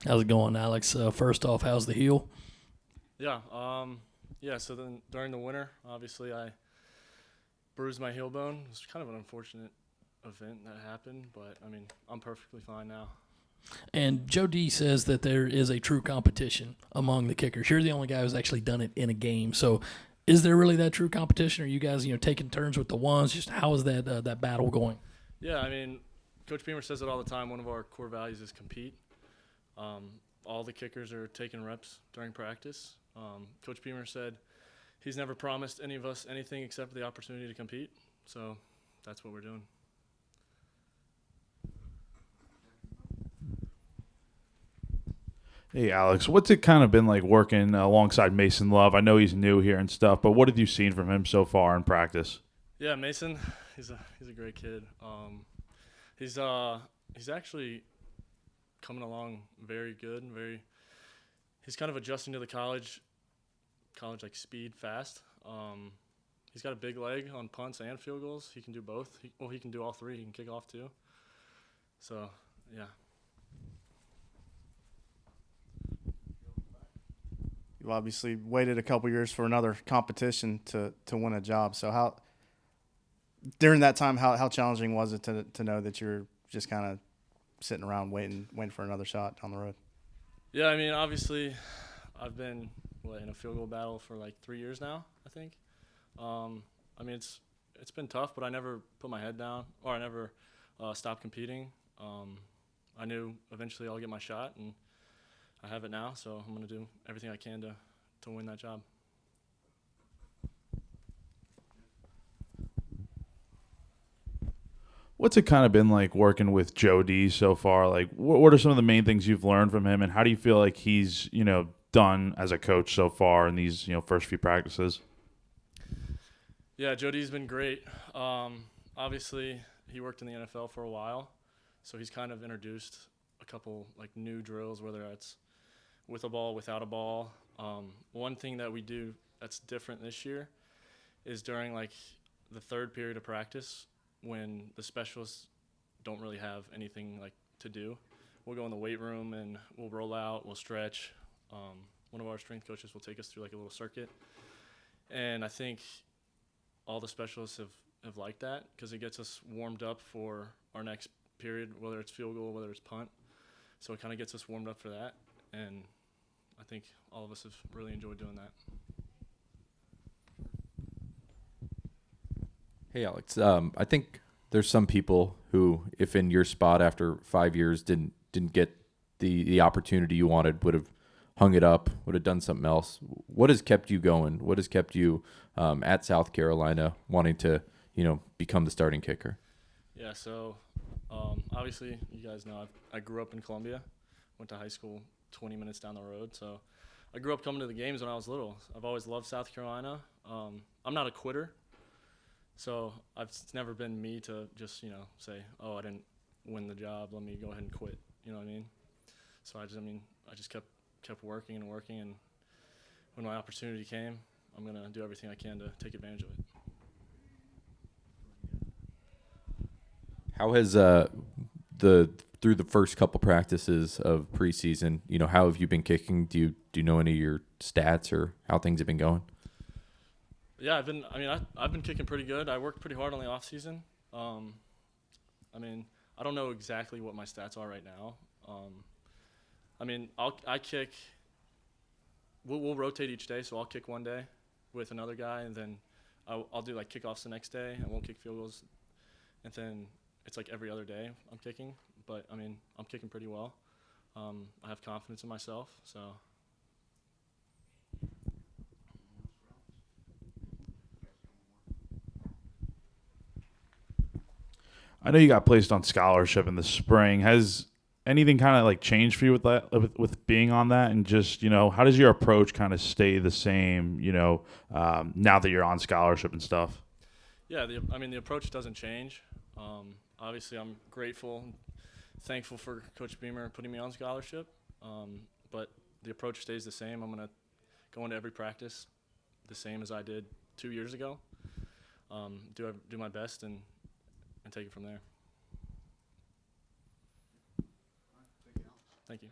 How's it going, Alex? First off, how's the heel? Yeah. Yeah. So then during the winter, obviously I bruised my heel bone. It was kind of an unfortunate event that happened, but I mean I'm perfectly fine now. And Joe D says that there is a true competition among the kickers. You're the only guy who's actually done it in a game. So, is there really that true competition? Are you guys, taking turns with the ones? Just how is that battle going? Yeah. I mean, Coach Beamer says it all the time. One of our core values is compete. Um, all the kickers are taking reps during practice. Coach Beamer said he's never promised any of us anything except for the opportunity to compete. So that's what we're doing. Hey Alex, what's it kind of been like working alongside Mason Love? I know he's new here and stuff, but what have you seen from him so far in practice? Yeah, Mason, he's a great kid. He's actually coming along very good and very. He's kind of adjusting to the college like speed fast. He's got a big leg on punts and field goals. He can do both. He can do all three. He can kick off too. So yeah. You obviously waited a couple years for another competition to win a job. So how during that time, how challenging was it to know that you're just kind of sitting around waiting for another shot down the road? Yeah, I mean, obviously, I've been in a field goal battle for like 3 years now, I think. I mean, it's been tough, but I never put my head down, or I never stopped competing. I knew eventually I'll get my shot, and I have it now, so I'm going to do everything I can to win that job. What's it kind of been like working with Joe D so far? Like, what are some of the main things you've learned from him, and how do you feel like he's, done as a coach so far in these, first few practices? Yeah, Jody's been great. Obviously, he worked in the NFL for a while, so he's kind of introduced a couple like new drills, whether it's with a ball, without a ball. One thing that we do that's different this year is during like the third period of practice when the specialists don't really have anything like to do. We'll go in the weight room and we'll roll out, we'll stretch. One of our strength coaches will take us through like a little circuit. And I think all the specialists have liked that because it gets us warmed up for our next period, whether it's field goal, whether it's punt. So it kind of gets us warmed up for that. And I think all of us have really enjoyed doing that. Hey, Alex. I think there's some people who, if in your spot after 5 years, didn't get the opportunity you wanted, would have hung it up, would have done something else. What has kept you going? What has kept you at South Carolina wanting to, become the starting kicker? Yeah. So obviously, you guys know I grew up in Columbia, went to high school 20 minutes down the road. So I grew up coming to the games when I was little. I've always loved South Carolina. I'm not a quitter. So it's never been me to just, say, oh, I didn't win the job. Let me go ahead and quit. You know what I mean? So I just kept working and working. And when my opportunity came, I'm going to do everything I can to take advantage of it. How has through the first couple practices of preseason, how have you been kicking? Do you know any of your stats or how things have been going? Yeah, I've been kicking pretty good. I worked pretty hard on the off season. I don't know exactly what my stats are right now. I kick. We'll rotate each day, so I'll kick one day with another guy, and then I'll do like kickoffs the next day. I won't kick field goals, and then it's like every other day I'm kicking. But I'm kicking pretty well. I have confidence in myself, so. I know you got placed on scholarship in the spring. Has anything kind of like changed for you with that, with being on that, and just how does your approach kind of stay the same? Now that you're on scholarship and stuff. Yeah, the approach doesn't change. Obviously, I'm grateful and thankful for Coach Beamer putting me on scholarship, but the approach stays the same. I'm going to go into every practice the same as I did 2 years ago, do my best, and take it from there. Thank you.